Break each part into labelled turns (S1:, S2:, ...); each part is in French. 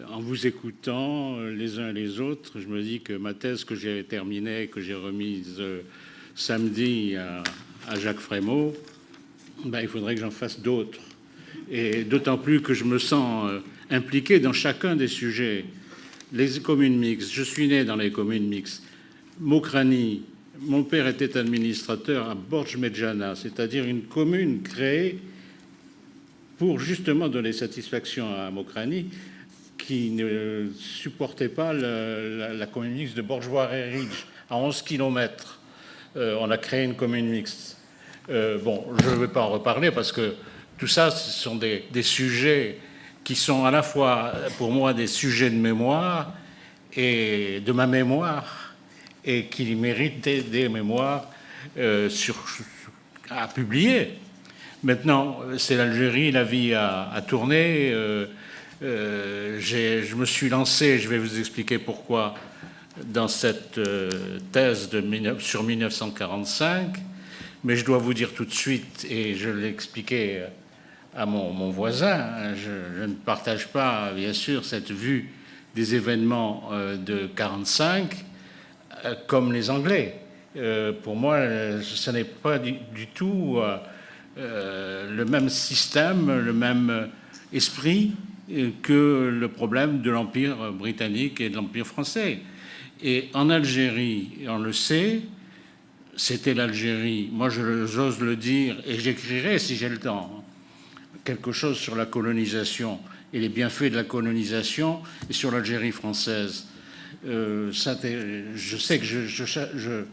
S1: En vous écoutant les uns et les autres, je me dis que ma thèse que j'ai terminée, que j'ai remise samedi à Jacques Frémaux, ben, il faudrait que j'en fasse d'autres. Et d'autant plus que je me sens impliqué dans chacun des sujets. Les communes mixtes, je suis né dans les communes mixtes. Mokrani, mon père était administrateur à Borj-Medjana, c'est-à-dire une commune créée pour justement donner satisfaction à Mokrani, qui ne supportait pas la commune mixte de Borj-Ridge, à 11 km. On a créé une commune mixte. Bon, je ne vais pas en reparler parce que tout ça, ce sont des sujets qui sont à la fois, pour moi, des sujets de mémoire et de ma mémoire, et qui méritent des mémoires à publier. Maintenant, c'est l'Algérie, la vie a tourné. Je me suis lancé, je vais vous expliquer pourquoi, dans cette thèse sur 1945, mais je dois vous dire tout de suite, et je l'ai expliqué à mon voisin, je ne partage pas, bien sûr, cette vue des événements de 1945 comme les Anglais. Pour moi, ce n'est pas du tout le même système, le même esprit que le problème de l'Empire britannique et de l'Empire français. Et en Algérie, on le sait, c'était l'Algérie. Moi, j'ose le dire, et j'écrirai si j'ai le temps, quelque chose sur la colonisation et les bienfaits de la colonisation et sur l'Algérie française. Je sais que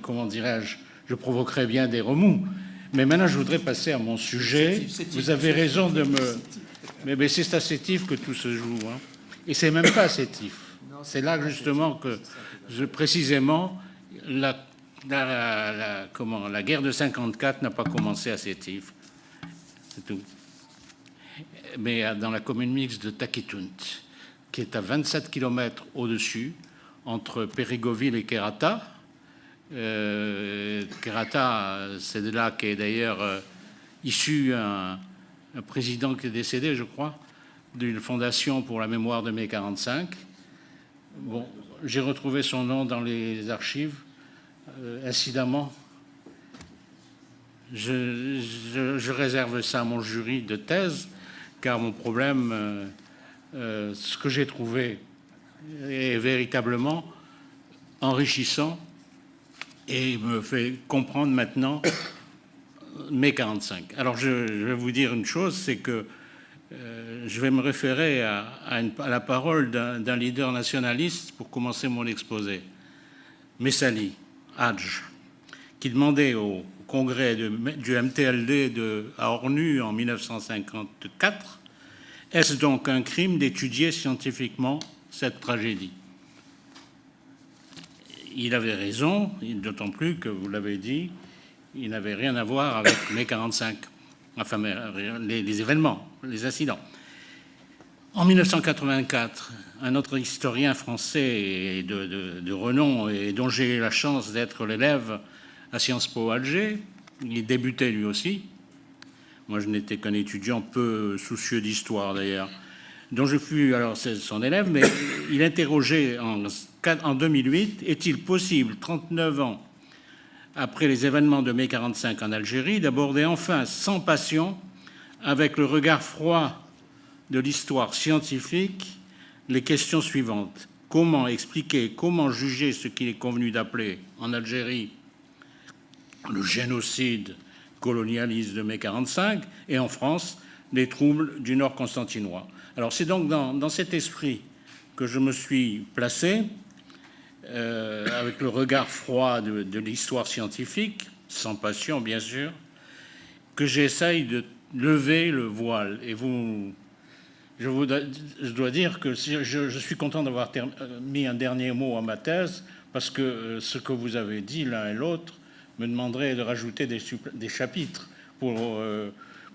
S1: comment dirais-je, je provoquerai bien des remous. Mais maintenant, je voudrais passer à mon sujet. Vous avez raison de me... Mais c'est sétif que tout se joue. Hein. Et c'est même pas sétif. C'est là justement que, précisément, la guerre de 54 n'a pas commencé à Sétif. C'est tout. Mais dans la commune mixte de Takitunt, qui est à 27 km au-dessus, entre Périgoville et Kerata. Kerata, c'est de là qu'est d'ailleurs issu un président qui est décédé, je crois, d'une fondation pour la mémoire de mai 45. Bon, j'ai retrouvé son nom dans les archives, incidemment. Je réserve ça à mon jury de thèse, car mon problème, ce que j'ai trouvé est véritablement enrichissant et me fait comprendre maintenant mai 45. Alors je vais vous dire une chose, c'est que je vais me référer à la parole d'un leader nationaliste pour commencer mon exposé, Messali Hadj, qui demandait au congrès du MTLD à Ornu en 1954 « Est-ce donc un crime d'étudier scientifiquement cette tragédie ?» Il avait raison, d'autant plus que, vous l'avez dit, il n'avait rien à voir avec mai 45, enfin les événements, les incidents. En 1984, un autre historien français de renom et dont j'ai eu la chance d'être l'élève à Sciences Po Alger, il débutait lui aussi. Moi, je n'étais qu'un étudiant peu soucieux d'histoire d'ailleurs, dont je fus alors son élève, mais il interrogeait en 2008, est-il possible, 39 ans après les événements de mai 45 en Algérie, d'aborder enfin sans passion, avec le regard froid de l'histoire scientifique, les questions suivantes. Comment expliquer, comment juger ce qu'il est convenu d'appeler en Algérie le génocide colonialiste de mai 45 et en France les troubles du Nord constantinois. Alors c'est donc dans cet esprit que je me suis placé, avec le regard froid de l'histoire scientifique, sans passion bien sûr, que j'essaye de lever le voile. Et je dois dire que je suis content d'avoir mis un dernier mot à ma thèse, parce que ce que vous avez dit l'un et l'autre me demanderait de rajouter des chapitres pour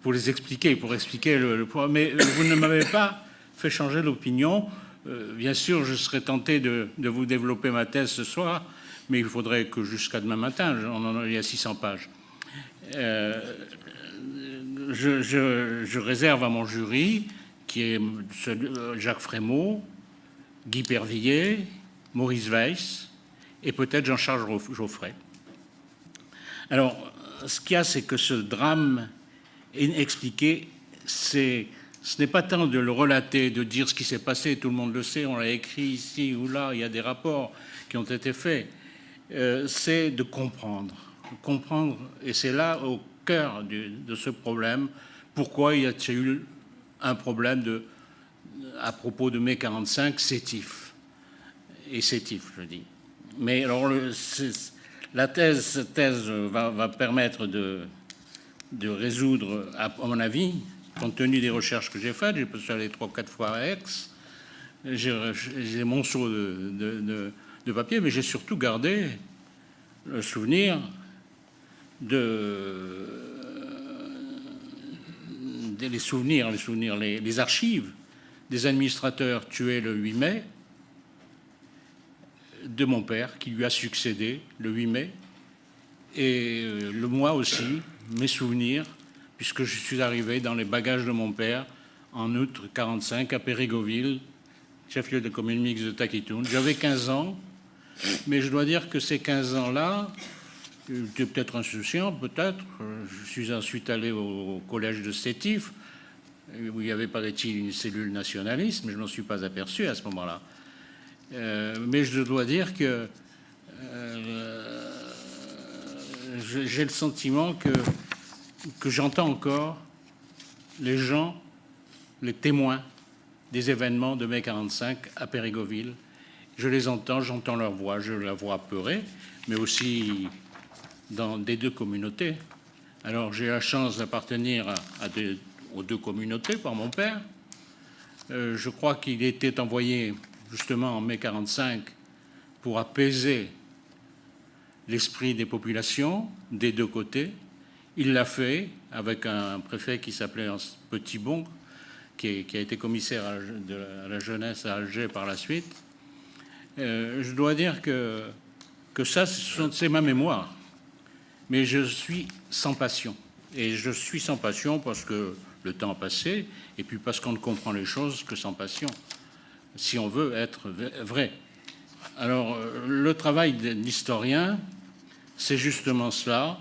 S1: les expliquer, pour expliquer le point. Mais vous ne m'avez pas fait changer d'opinion. Bien sûr, je serais tenté de vous développer ma thèse ce soir, mais il faudrait que jusqu'à demain matin, il y a 600 pages. Je réserve à mon jury, qui est Jacques Frémaux, Guy Pervilliers, Maurice Weiss et peut-être Jean-Charles Geoffrey. Alors, ce qu'il y a, c'est que ce drame inexpliqué, ce n'est pas tant de le relater, de dire ce qui s'est passé, tout le monde le sait, on l'a écrit ici ou là, il y a des rapports qui ont été faits, c'est de comprendre, et c'est là au cœur de ce problème, pourquoi il y a eu un problème à propos de mai 45 sétif, je dis. Mais alors, cette thèse va permettre de résoudre, à mon avis, compte tenu des recherches que j'ai faites, j'ai pu aller 3 ou 4 fois à Aix, j'ai mon seau de papier, mais j'ai surtout gardé le souvenir les archives des administrateurs tués le 8 mai, de mon père qui lui a succédé le 8 mai, et le mois aussi, mes souvenirs, puisque je suis arrivé dans les bagages de mon père en août 1945 à Périgoville, chef-lieu de commune mixte de Taquitoun. J'avais 15 ans, mais je dois dire que ces 15 ans-là, j'étais peut-être insouciant, peut-être. Je suis ensuite allé au collège de Sétif, où il y avait, paraît-il, une cellule nationaliste, mais je n'en suis pas aperçu à ce moment-là. Mais je dois dire que j'ai le sentiment que j'entends encore les gens, les témoins des événements de mai 1945 à Périgoville. Je les entends, j'entends leur voix, je la vois apeurée, mais aussi dans des deux communautés. Alors j'ai la chance d'appartenir aux deux communautés par mon père. Je crois qu'il était envoyé justement en mai 1945 pour apaiser l'esprit des populations des deux côtés. Il l'a fait avec un préfet qui s'appelait Petitbon, qui a été commissaire à la jeunesse à Alger par la suite. Je dois dire que ça, c'est ma mémoire. Mais je suis sans passion. Et je suis sans passion parce que le temps a passé, et puis parce qu'on ne comprend les choses que sans passion, si on veut être vrai. Alors, le travail d'historien, c'est justement cela,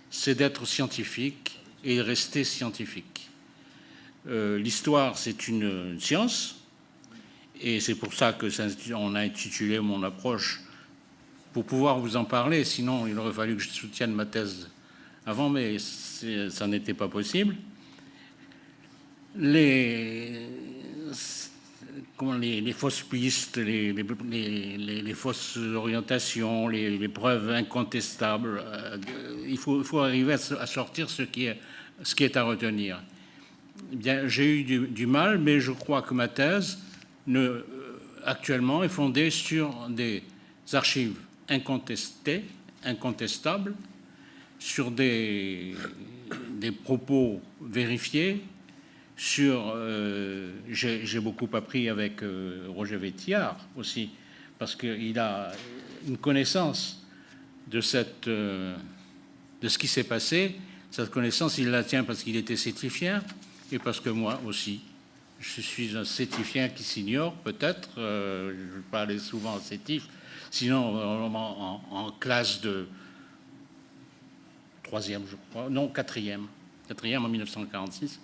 S1: c'est d'être scientifique et rester scientifique. L'histoire, c'est une science, et c'est pour ça que on a intitulé mon approche pour pouvoir vous en parler, sinon il aurait fallu que je soutienne ma thèse avant, mais ça n'était pas possible. Les fausses pistes, les fausses orientations, les preuves incontestables, il faut arriver à sortir ce qui est à retenir. Eh bien, j'ai eu du mal, mais je crois que ma thèse, actuellement, est fondée sur des archives incontestables, sur des propos vérifiés, j'ai beaucoup appris avec Roger Vétillard aussi, parce qu'il a une connaissance de ce qui s'est passé. Cette connaissance, il la tient parce qu'il était sétifien, et parce que moi aussi, je suis un sétifien qui s'ignore, peut-être. Je ne vais pas aller souvent en sétif, sinon en classe de 3e, je crois, non, 4e en 1946.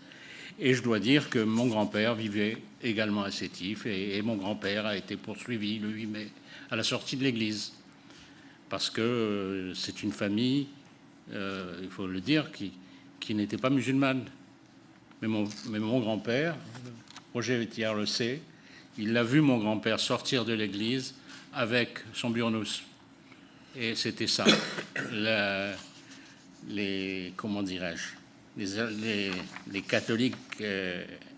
S1: Et je dois dire que mon grand-père vivait également à Sétif, et mon grand-père a été poursuivi le 8 mai à la sortie de l'église, parce que c'est une famille, il faut le dire, qui n'était pas musulmane. Mais mon grand-père, Roger Vétillard le sait, il a vu mon grand-père sortir de l'église avec son burnous. Et c'était ça, comment dirais-je, les catholiques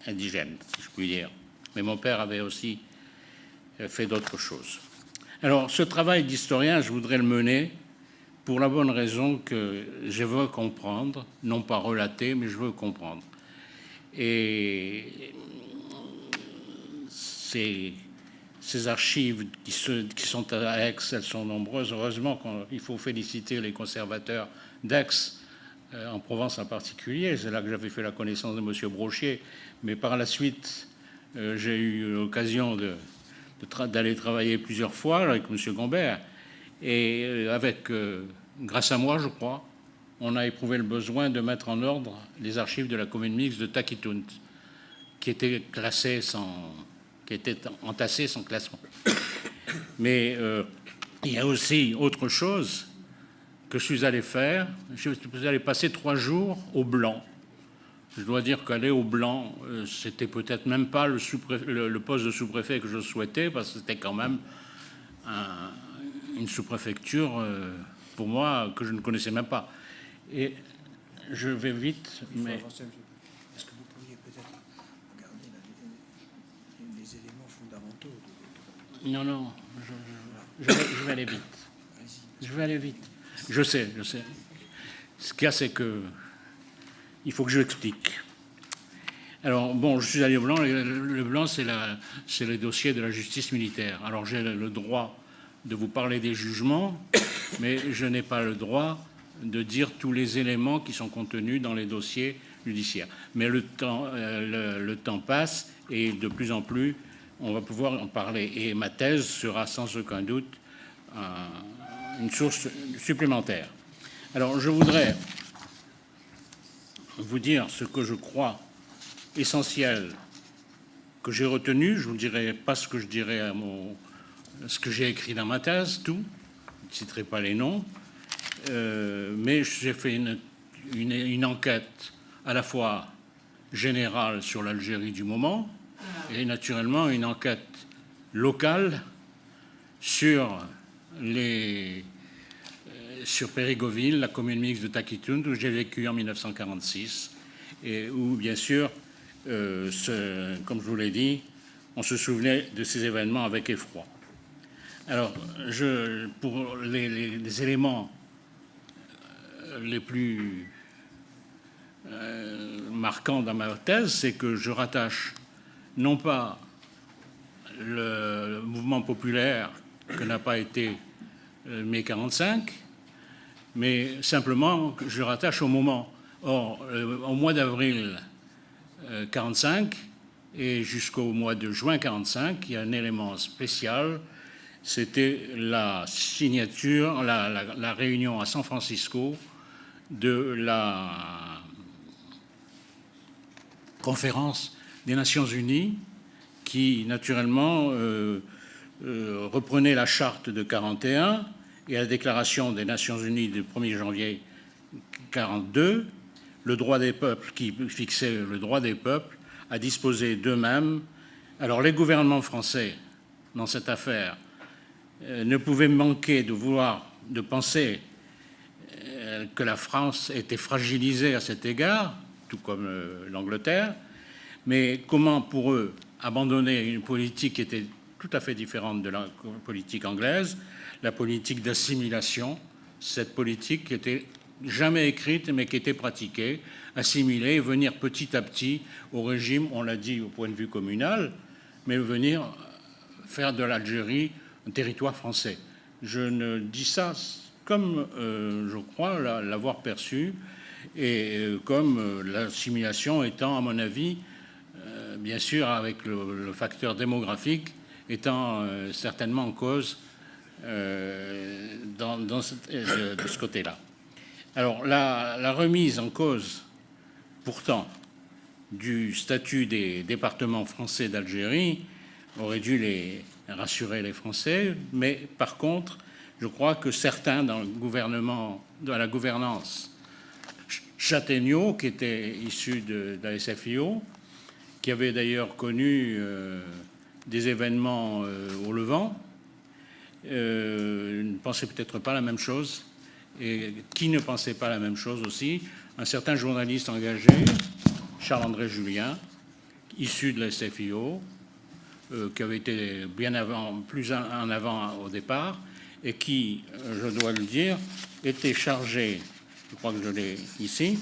S1: indigènes, si je puis dire. Mais mon père avait aussi fait d'autres choses. Alors, ce travail d'historien, je voudrais le mener pour la bonne raison que je veux comprendre, non pas relater, mais je veux comprendre. Et ces archives qui sont à Aix, elles sont nombreuses. Heureusement qu'il faut féliciter les conservateurs d'Aix, en Provence en particulier. C'est là que j'avais fait la connaissance de M. Brochier. Mais par la suite, J'ai eu l'occasion d'aller travailler plusieurs fois avec M. Gombert. Et grâce à moi, je crois, on a éprouvé le besoin de mettre en ordre les archives de la commune mixte de Takitunt, qui étaient entassées sans classement. Mais il y a aussi autre chose que je suis allé faire. Je suis allé passer 3 jours au Blanc. Je dois dire qu'aller au Blanc, c'était peut-être même pas le poste de sous-préfet que je souhaitais, parce que c'était quand même une sous-préfecture, pour moi, que je ne connaissais même pas. Et je vais vite, mais...
S2: Est-ce que vous pourriez peut-être regarder les éléments fondamentaux de...
S1: Non, je vais aller vite. Je vais aller vite. Je sais. Ce qu'il y a, c'est que il faut que je l'explique. Alors, bon, je suis allé au Blanc. Le Blanc, c'est le dossier de la justice militaire. Alors, j'ai le droit de vous parler des jugements, mais je n'ai pas le droit de dire tous les éléments qui sont contenus dans les dossiers judiciaires. Mais le temps passe et de plus en plus, on va pouvoir en parler. Et ma thèse sera sans aucun doute une source supplémentaire. Alors, je voudrais vous dire ce que je crois essentiel que j'ai retenu. Je ne vous dirai pas ce que je dirai ce que j'ai écrit dans ma thèse, tout. Je ne citerai pas les noms. Mais j'ai fait une enquête à la fois générale sur l'Algérie du moment et naturellement une enquête locale sur Périgoville, la commune mixte de Takitunt, où j'ai vécu en 1946 et où, bien sûr, comme je vous l'ai dit, on se souvenait de ces événements avec effroi. Alors, pour les éléments les plus marquants dans ma thèse, c'est que je rattache non pas le mouvement populaire que n'a pas été mai 45, mais simplement que je rattache au moment. Or, au mois d'avril 45 et jusqu'au mois de juin 45, il y a un élément spécial, c'était la signature, la réunion à San Francisco de la conférence des Nations Unies qui, naturellement, reprenait la charte de 41 et la déclaration des Nations Unies du 1er janvier 42, le droit des peuples, qui fixait le droit des peuples à disposer d'eux-mêmes. Alors les gouvernements français, dans cette affaire, ne pouvaient manquer de penser que la France était fragilisée à cet égard, tout comme l'Angleterre, mais comment pour eux abandonner une politique qui était tout à fait différente de la politique anglaise, la politique d'assimilation, cette politique qui était jamais écrite mais qui était pratiquée, assimiler, venir petit à petit au régime, on l'a dit au point de vue communal, mais venir faire de l'Algérie un territoire français. Je ne dis ça comme je crois l'avoir perçu et comme l'assimilation étant, à mon avis, bien sûr avec le facteur démographique, étant certainement en cause de ce côté-là. Alors, la remise en cause, pourtant, du statut des départements français d'Algérie aurait dû rassurer les Français, mais par contre, je crois que certains dans la gouvernance Châtaigneau, qui était issu de la SFIO, qui avait d'ailleurs connu des événements au Levant, ne pensaient peut-être pas la même chose. Et qui ne pensait pas la même chose aussi? Un certain journaliste engagé, Charles-André Julien, issu de la SFIO, qui avait été plus en avant au départ, et qui, je dois le dire, était chargé, je crois que je l'ai ici,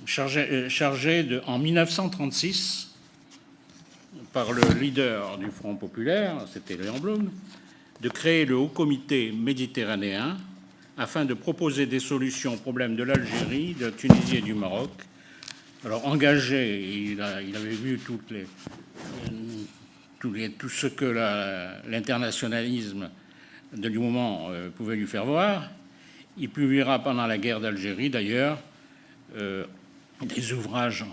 S1: chargé en 1936, par le leader du Front populaire, c'était Léon Blum, de créer le Haut Comité méditerranéen afin de proposer des solutions aux problèmes de l'Algérie, de la Tunisie et du Maroc, Alors engagé, il avait vu tout ce que l'internationalisme du moment pouvait lui faire voir. Il publiera pendant la guerre d'Algérie, d'ailleurs, des ouvrages,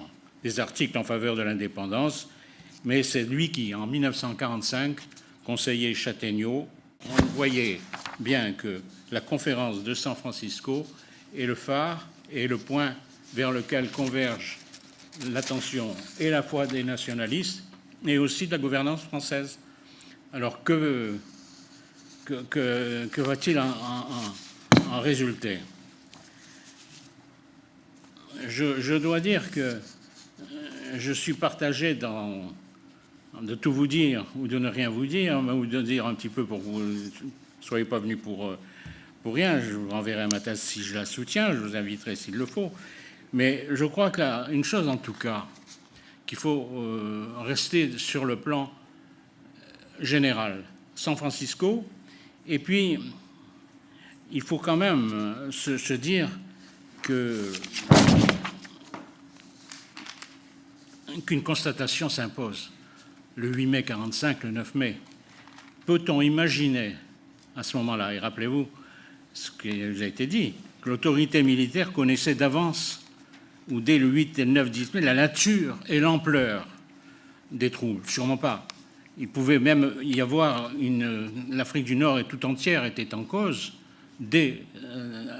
S1: des articles en faveur de l'indépendance, mais c'est lui qui, en 1945, conseillait Châtaigneau. On voyait bien que la conférence de San Francisco est le phare et le point vers lequel converge l'attention et la foi des nationalistes et aussi de la gouvernance française. Alors que va-t-il en résulter? Je dois dire que je suis partagé de tout vous dire ou de ne rien vous dire, ou de dire un petit peu pour que vous ne soyez pas venus pour rien. Je vous renverrai ma thèse si je la soutiens, je vous inviterai s'il le faut. Mais je crois qu'une chose en tout cas, qu'il faut rester sur le plan général. San Francisco, et puis il faut quand même se dire qu'une constatation s'impose. Le 8 mai 1945, le 9 mai. Peut-on imaginer à ce moment-là, et rappelez-vous ce qui vous a été dit, que l'autorité militaire connaissait d'avance, ou dès le 8 et le 9 10 mai, la nature et l'ampleur des troubles? Sûrement pas. Il pouvait même y avoir l'Afrique du Nord et tout entière était en cause,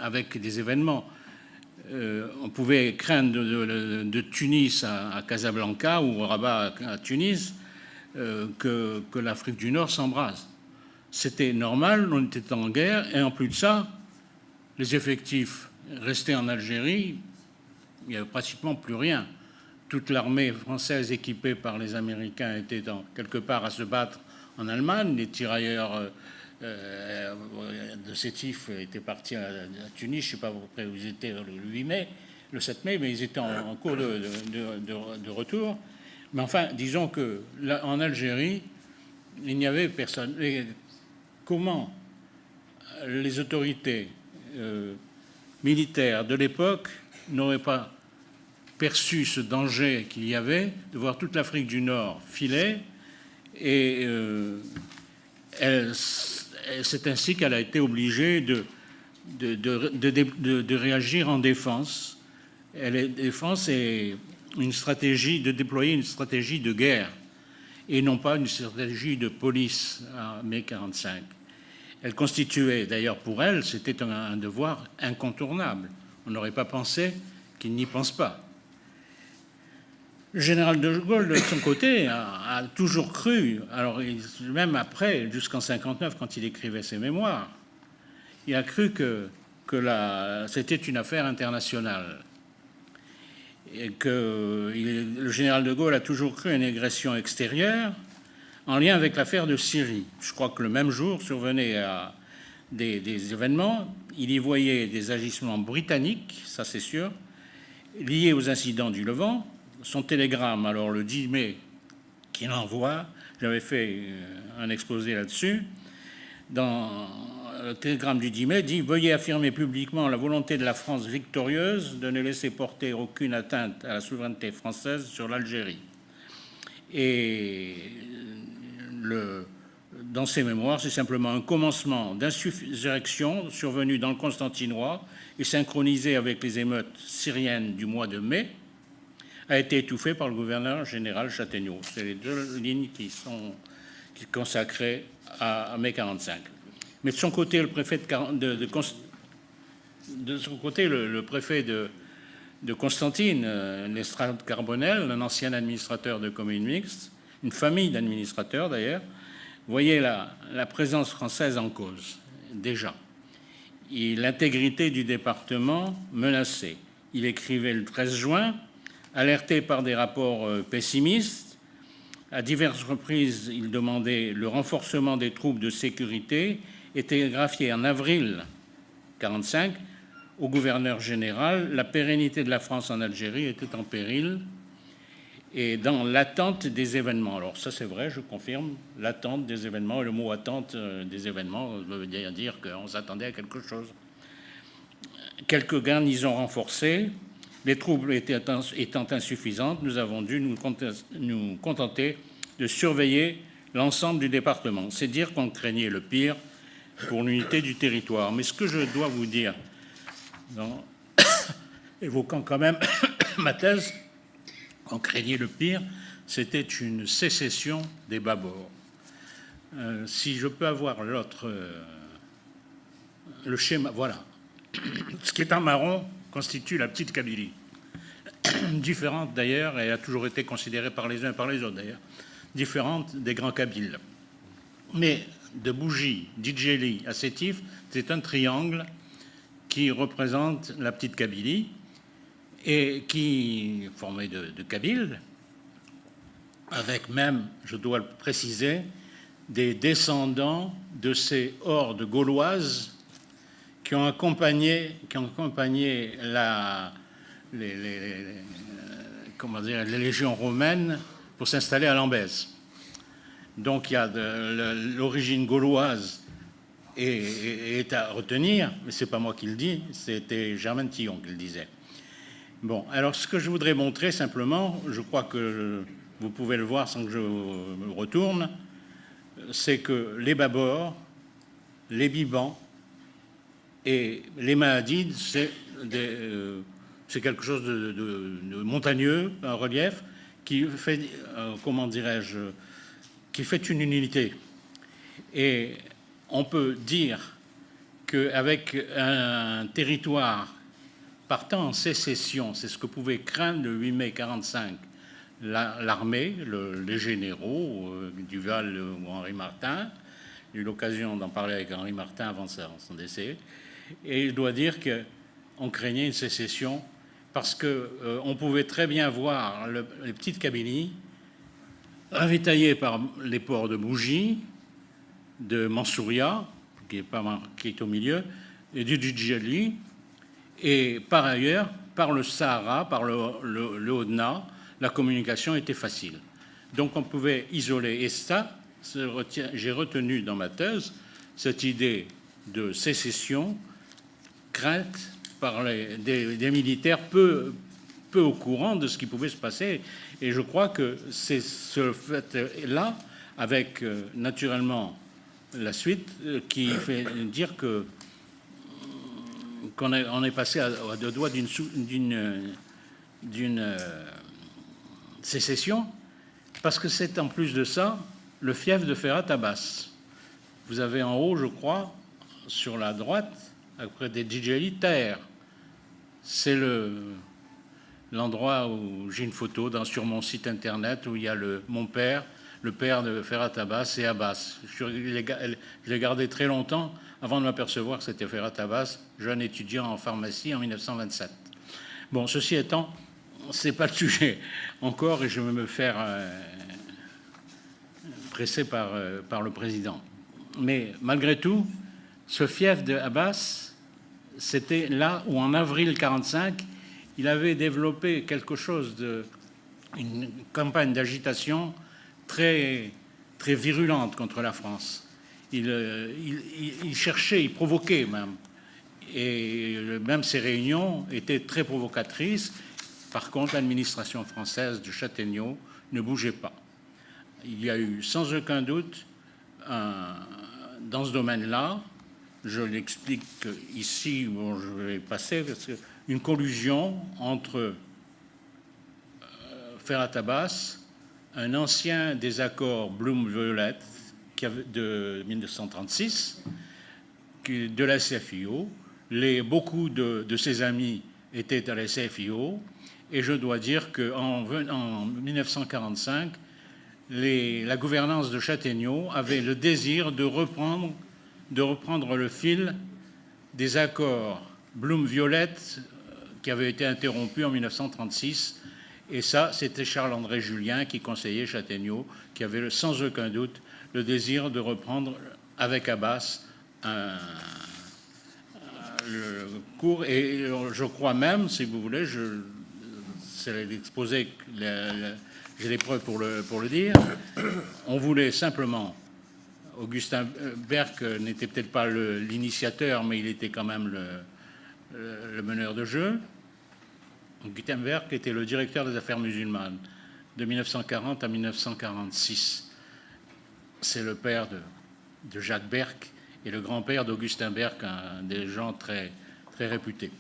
S1: avec des événements. On pouvait craindre de Tunis à Casablanca ou au Rabat à Tunis que l'Afrique du Nord s'embrase. C'était normal, on était en guerre, et en plus de ça, les effectifs restés en Algérie, il n'y avait pratiquement plus rien. Toute l'armée française équipée par les Américains était quelque part à se battre en Allemagne. Les tirailleurs de Sétif étaient partis à Tunis, je ne sais pas à peu près où ils étaient le 7 mai, mais ils étaient en cours de retour. Mais enfin, disons qu'en Algérie, il n'y avait personne. Et comment les autorités militaires de l'époque n'auraient pas perçu ce danger qu'il y avait de voir toute l'Afrique du Nord filer, et c'est ainsi qu'elle a été obligée de réagir en défense. Défense est une stratégie, de déployer une stratégie de guerre et non pas une stratégie de police en mai 1945. Elle constituait, d'ailleurs pour elle, c'était un devoir incontournable. On n'aurait pas pensé qu'il n'y pense pas. Le général de Gaulle, de son côté, a toujours cru, alors même après, jusqu'en 1959, quand il écrivait ses mémoires, il a cru que c'était une affaire internationale. Et que le général de Gaulle a toujours cru à une agression extérieure en lien avec l'affaire de Syrie. Je crois que le même jour survenaient des événements, il y voyait des agissements britanniques, ça c'est sûr, liés aux incidents du Levant. Son télégramme, alors le 10 mai, qu'il envoie, j'avais fait un exposé là-dessus, dans le télégramme du 10 mai, dit « Veuillez affirmer publiquement la volonté de la France victorieuse de ne laisser porter aucune atteinte à la souveraineté française sur l'Algérie. » Et dans ses mémoires, c'est simplement un commencement d'insurrection survenu dans le Constantinois et synchronisé avec les émeutes syriennes du mois de mai, a été étouffé par le gouverneur général Châtaigneau. C'est les deux lignes qui sont consacrées à mai 1945. Mais de son côté, le préfet le préfet de Constantine, Lestrade Carbonel, un ancien administrateur de communes mixtes, une famille d'administrateurs d'ailleurs, voyait la présence française en cause, déjà. Et l'intégrité du département menacée. Il écrivait le 13 juin, alerté par des rapports pessimistes. À diverses reprises, il demandait le renforcement des troupes de sécurité et télégraphié en avril 1945 au gouverneur général. La pérennité de la France en Algérie était en péril et dans l'attente des événements. Alors ça c'est vrai, je confirme, l'attente des événements, et le mot attente des événements veut dire qu'on s'attendait à quelque chose. Quelques garnisons renforcées, Les troubles étant insuffisants, nous avons dû nous contenter de surveiller l'ensemble du département. C'est dire qu'on craignait le pire pour l'unité du territoire. Mais ce que je dois vous dire, évoquant quand même ma thèse, qu'on craignait le pire, c'était une sécession des Babords. Si je peux avoir le schéma, voilà. Ce qui est en marron constitue la petite Kabylie, différente d'ailleurs, et a toujours été considérée par les uns et par les autres d'ailleurs, différente des grands Kabyles. Mais de Bougie, d'Idjéli à Sétif, c'est un triangle qui représente la petite Kabylie et qui est formé de Kabyles, avec même, je dois le préciser, des descendants de ces hordes gauloises qui ont accompagné les légions romaines pour s'installer à Lambèse. Donc il y a l'origine gauloise est à retenir, mais ce n'est pas moi qui le dis, c'était Germaine Tillon qui le disait. Bon, alors ce que je voudrais montrer simplement, je crois que vous pouvez le voir sans que je me retourne, c'est que les Babords, les Bibans et les Mahadides, c'est quelque chose de montagneux, un relief, qui fait, comment dirais-je, qui fait une unité. Et on peut dire qu'avec un territoire partant en sécession, c'est ce que pouvait craindre le 8 mai 1945 l'armée, les généraux, Duval ou Henri Martin. J'ai eu l'occasion d'en parler avec Henri Martin avant son décès. Et je dois dire qu'on craignait une sécession parce qu'on pouvait très bien voir les petites Kabylies ravitaillées par les ports de Bougie, de Mansouria, qui est au milieu, et du Djidjali, et par ailleurs, par le Sahara, par le Hodna, la communication était facile. Donc on pouvait isoler. Et ça, j'ai retenu dans ma thèse cette idée de sécession crainte par des militaires peu au courant de ce qui pouvait se passer. Et je crois que c'est ce fait-là, avec naturellement la suite, qui fait dire qu'on est passé à deux doigts d'une sécession, parce que c'est en plus de ça le fief de Ferhat Abbas. Vous avez en haut, je crois, sur la droite, après des Djidjali, Taher. C'est l'endroit où j'ai une photo sur mon site internet où il y a mon père, le père de Ferhat Abbas et Abbas. Je l'ai gardé très longtemps avant de m'apercevoir que c'était Ferhat Abbas, jeune étudiant en pharmacie en 1927. Bon, ceci étant, c'est pas le sujet encore et je vais me faire presser par le président. Mais malgré tout, ce fief de Abbas, c'était là où en avril 1945, il avait développé quelque chose une campagne d'agitation très, très virulente contre la France. Il cherchait, il provoquait même. Et même ces réunions étaient très provocatrices. Par contre, l'administration française de Châtaigneau ne bougeait pas. Il y a eu sans aucun doute, dans ce domaine-là, je l'explique ici, bon, je vais passer, une collusion entre Ferhat Abbas, un ancien des accords Blum-Violette de 1936, de la CFIO. Beaucoup de ses amis étaient à la CFIO, et je dois dire qu'en 1945, la gouvernance de Châtaigneau avait le désir de reprendre le fil des accords Blum-Violette qui avaient été interrompus en 1936. Et ça, c'était Charles-André Julien qui conseillait Châtaigneau, qui avait sans aucun doute le désir de reprendre avec Abbas le cours. Et je crois même, si vous voulez, c'est l'exposé, j'ai les preuves pour le dire, on voulait simplement... Augustin Berck n'était peut-être pas l'initiateur, mais il était quand même le meneur de jeu. Gutenberg était le directeur des affaires musulmanes de 1940 à 1946. C'est le père de Jacques Berck et le grand-père d'Augustin Berck, un des gens très, très réputés.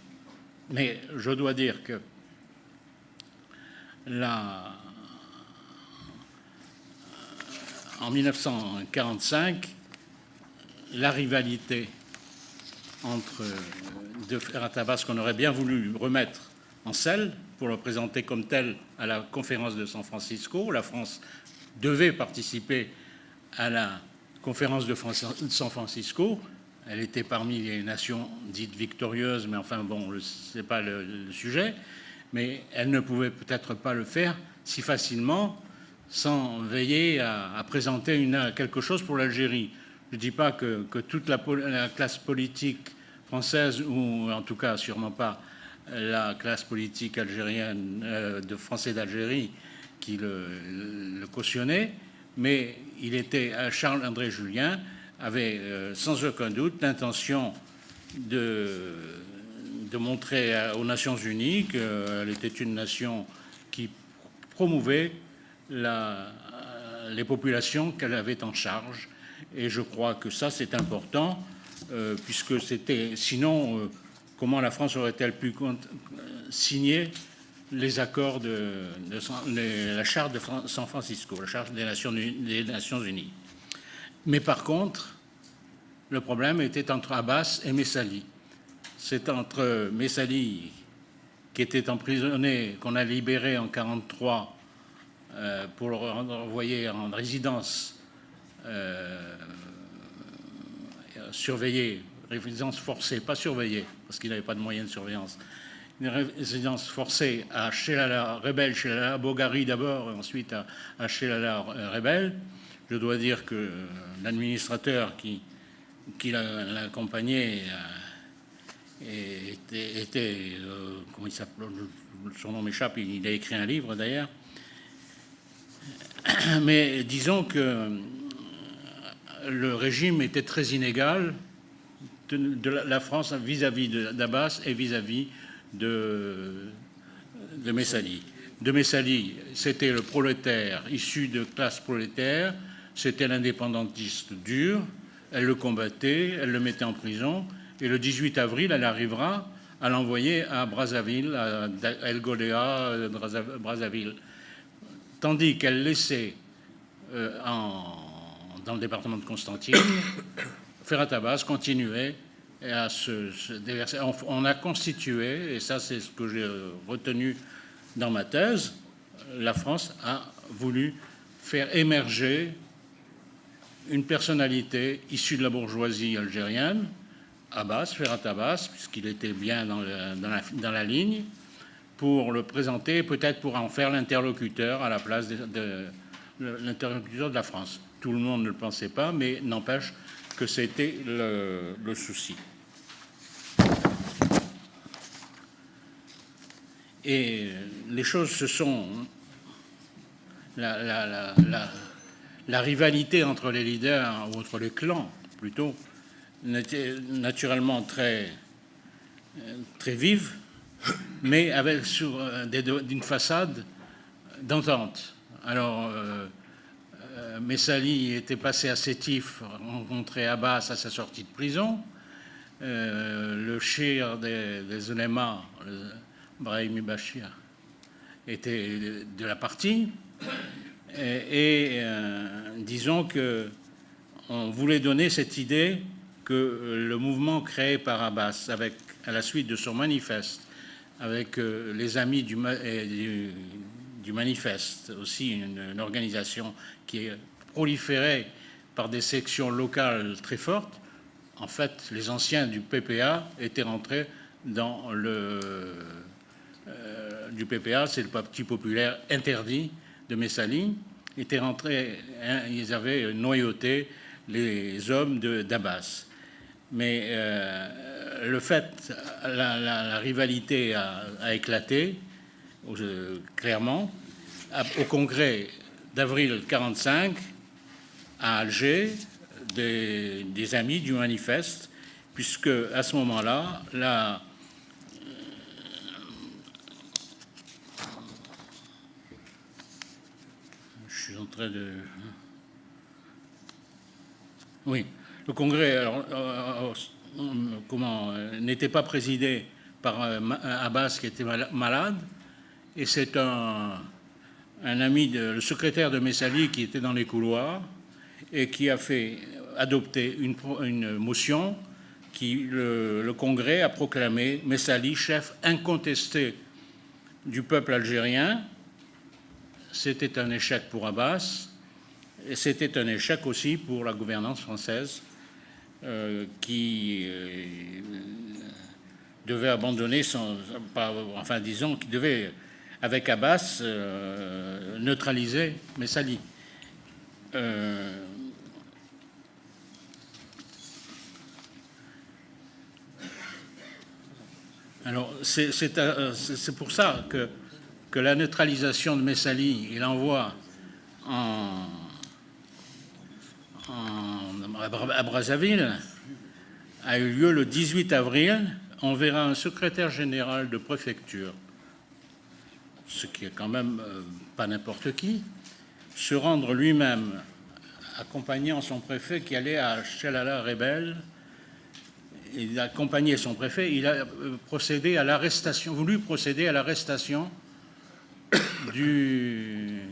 S1: Mais je dois dire que en 1945, la rivalité entre de Ferhat Abbas, qu'on aurait bien voulu remettre en selle pour le présenter comme tel à la conférence de San Francisco. La France devait participer à la conférence de San Francisco. Elle était parmi les nations dites victorieuses, mais enfin bon, ce n'est pas le sujet. Mais elle ne pouvait peut-être pas le faire si facilement sans veiller à présenter quelque chose pour l'Algérie. Je ne dis pas que toute la classe politique française, ou en tout cas sûrement pas la classe politique algérienne, de Français d'Algérie, qui le cautionnait, mais il était, Charles-André Julien avait sans aucun doute l'intention de montrer aux Nations Unies qu'elle était une nation qui promouvait les populations qu'elle avait en charge. Et je crois que ça, c'est important, puisque c'était... Sinon, comment la France aurait-elle pu signer les accords la charte de San Francisco, la charte des Nations Unies. Mais par contre, le problème était entre Abbas et Messali. C'est entre Messali, qui était emprisonné, qu'on a libéré en 1943 pour le renvoyer en résidence surveillée, résidence forcée, pas surveillée, parce qu'il n'avait pas de moyens de surveillance, une résidence forcée à Chelala, rebelle Chelala Bogari d'abord, et ensuite à Chelala rebelle. Je dois dire que l'administrateur qui l'accompagnait était comment il s'appelle, son nom m'échappe, il a écrit un livre d'ailleurs. Mais disons que le régime était très inégal de la France vis-à-vis d'Abbas et vis-à-vis de Messali. De Messali, c'était le prolétaire issu de classe prolétaire, c'était l'indépendantiste dur, elle le combattait, elle le mettait en prison, et le 18 avril, elle arrivera à l'envoyer à Brazzaville, à El Golea, Brazzaville. Tandis qu'elle laissait dans le département de Constantine, Ferhat Abbas continuait à se déverser. On a constitué, et ça c'est ce que j'ai retenu dans ma thèse, la France a voulu faire émerger une personnalité issue de la bourgeoisie algérienne, Abbas, Ferhat Abbas, puisqu'il était bien dans la ligne, pour le présenter, peut-être pour en faire l'interlocuteur à la place de l'interlocuteur de la France. Tout le monde ne le pensait pas, mais n'empêche que c'était le souci. Et les choses se sont... La rivalité entre les leaders, ou entre les clans, plutôt, était naturellement très vive, mais avec d'une façade d'entente. Alors, Messali était passé à Sétif, rencontrer Abbas à sa sortie de prison. Le chir des ulémas, Brahimi Bachir, était de la partie. Et disons qu'on voulait donner cette idée que le mouvement créé par Abbas, à la suite de son manifeste, avec les amis du manifeste, aussi une organisation qui est proliférée par des sections locales très fortes, en fait, les anciens du PPA étaient rentrés dans du PPA, c'est le Parti populaire interdit de Messali, étaient rentrés, hein, ils avaient noyauté les hommes d'Abbas. Mais le fait, la rivalité a éclaté, clairement, au congrès d'avril 1945, à Alger, des amis du manifeste, puisque à ce moment-là, train de... Oui, le Congrès n'était pas présidé par Abbas qui était malade, et c'est un ami, le secrétaire de Messali qui était dans les couloirs et qui a fait adopter une motion qui le Congrès a proclamé Messali chef incontesté du peuple algérien. C'était un échec pour Abbas et c'était un échec aussi pour la gouvernance française qui devait abandonner qui devait, avec Abbas, neutraliser Messali. Alors, c'est pour ça que la neutralisation de Messali et l'envoi à Brazzaville a eu lieu le 18 avril. On verra un secrétaire général de préfecture, ce qui est quand même pas n'importe qui, se rendre lui-même, accompagnant son préfet qui allait à Chelala Rebel. Il a accompagné son préfet, il a procédé à l'arrestation, voulu procéder à l'arrestation du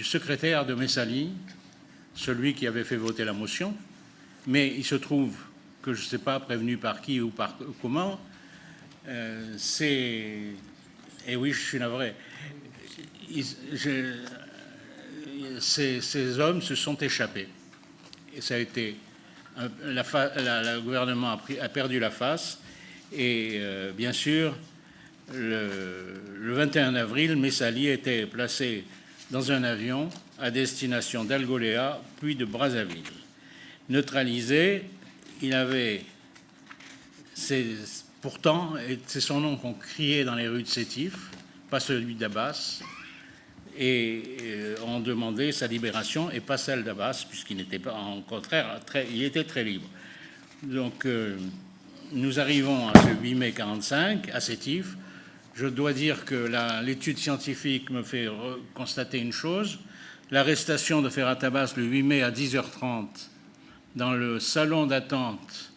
S1: secrétaire de Messali, celui qui avait fait voter la motion, mais il se trouve que je ne sais pas prévenu par qui ou par comment, et oui, je suis navré, ces hommes se sont échappés. Et ça a été... Le gouvernement a perdu la face, et bien sûr, le 21 avril, Messali était placé dans un avion à destination d'Algolea, puis de Brazzaville. Neutralisé, il avait... Pourtant, c'est son nom qu'on criait dans les rues de Sétif, pas celui d'Abbas, et on demandait sa libération et pas celle d'Abbas, puisqu'il n'était pas, en contraire, il était très libre. Donc, nous arrivons à ce 8 mai 1945, à Sétif. Je dois dire que l'étude scientifique me fait constater une chose. L'arrestation de Ferhat Abbas le 8 mai à 10h30 dans le salon d'attente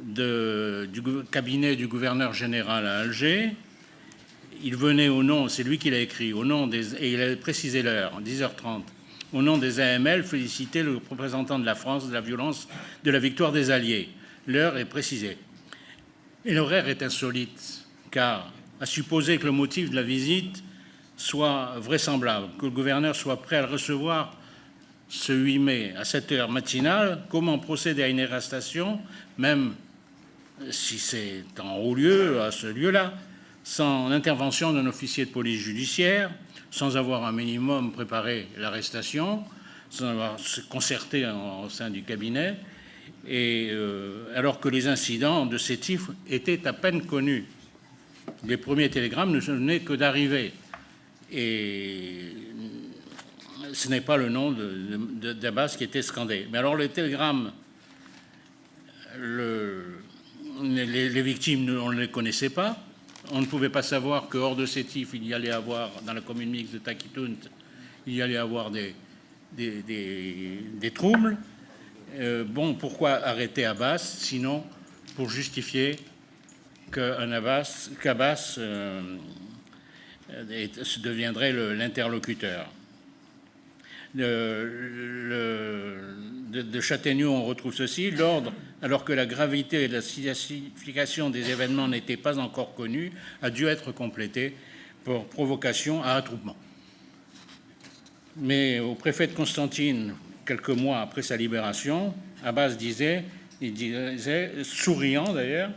S1: du cabinet du gouverneur général à Alger. Il venait au nom, c'est lui qui l'a écrit, au nom des, et il a précisé l'heure, 10h30, au nom des AML, féliciter le représentant de la France de la violence de la victoire des Alliés. L'heure est précisée. Et l'horaire est insolite, car à supposer que le motif de la visite soit vraisemblable, que le gouverneur soit prêt à le recevoir ce 8 mai à 7h matinale, comment procéder à une arrestation, même si c'est en haut lieu, à ce lieu-là, sans l'intervention d'un officier de police judiciaire, sans avoir un minimum préparé l'arrestation, sans avoir se concerté au sein du cabinet, et alors que les incidents de Sétif étaient à peine connus. Les premiers télégrammes ne venaient que d'arriver. Et ce n'est pas le nom d'Abbas qui était scandé. Mais alors les télégrammes, les victimes, on ne les connaissait pas. On ne pouvait pas savoir que hors de Sétif, il y allait avoir, dans la commune mixte de Takitoun, il y allait avoir des troubles. Bon, pourquoi arrêter Abbas, sinon pour justifier qu'Abbas deviendrait l'interlocuteur. De Châtaigneau, on retrouve ceci. L'ordre, alors que la gravité et la signification des événements n'étaient pas encore connus, a dû être complété pour provocation à attroupement. Mais au préfet de Constantine, quelques mois après sa libération, Abbas disait, souriant d'ailleurs,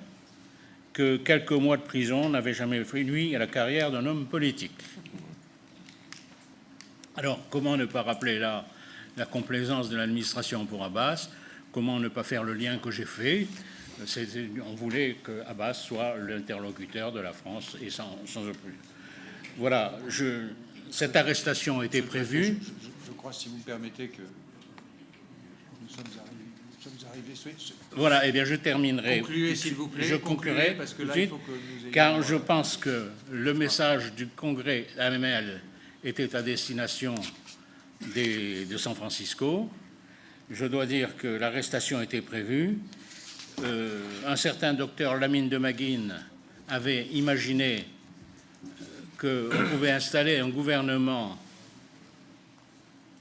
S1: que quelques mois de prison n'avaient jamais fait nuit à la carrière d'un homme politique. Alors, comment ne pas rappeler là la complaisance de l'administration pour Abbas? Comment ne pas faire le lien que j'ai fait? On voulait que Abbas soit l'interlocuteur de la France et sans plus. Voilà, cette arrestation était prévue.
S2: Je crois, si vous me permettez, que nous sommes arrivés.
S1: Voilà, eh bien je terminerai.
S2: Concluez, s'il vous plaît.
S1: Je conclurai
S2: parce que là, il faut que nous ayons...
S1: Car je pense que le message du Congrès AML était à destination de San Francisco. Je dois dire que l'arrestation était prévue. Un certain docteur Lamine de Maguine avait imaginé qu'on pouvait installer un gouvernement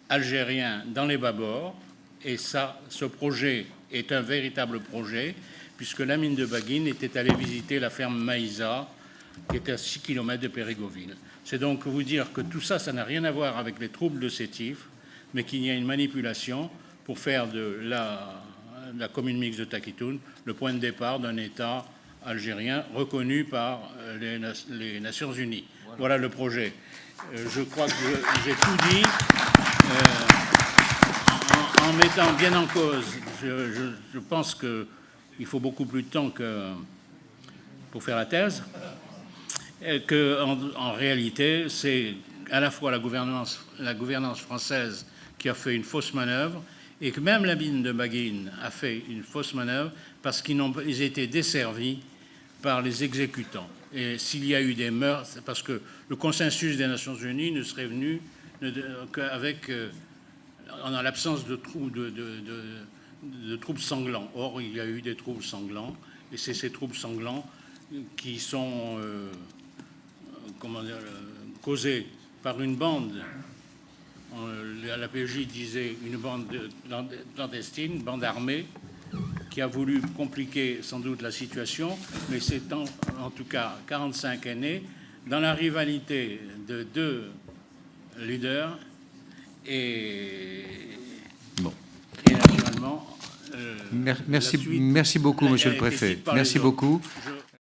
S1: algérien dans les bas-bords, et ça, ce projet est un véritable projet, puisque Lamine de Maguine était allé visiter la ferme Maïsa, qui est à 6 km de Périgoville. C'est donc vous dire que tout ça, ça n'a rien à voir avec les troubles de Sétif, mais qu'il y a une manipulation pour faire de la commune mixte de Takitoun le point de départ d'un État algérien reconnu par les Nations Unies. Voilà le projet. Je crois que j'ai tout dit. En mettant bien en cause, je pense qu'il faut beaucoup plus de temps pour faire la thèse, qu'en réalité, c'est à la fois la gouvernance française qui a fait une fausse manœuvre, et que même Lamine de Maguine a fait une fausse manœuvre parce qu'ils étaient desservis par les exécutants. Et s'il y a eu des meurtres, c'est parce que le consensus des Nations Unies ne serait venu qu'avec, en l'absence de troubles sanglants. Or, il y a eu des troubles sanglants, et c'est ces troubles sanglants qui sont causés par une bande. La PJ disait une bande clandestine, une bande armée, qui a voulu compliquer sans doute la situation, mais c'est en tout cas 45 années dans la rivalité de deux leaders et naturellement.
S3: Merci beaucoup, Monsieur le Préfet. Merci beaucoup.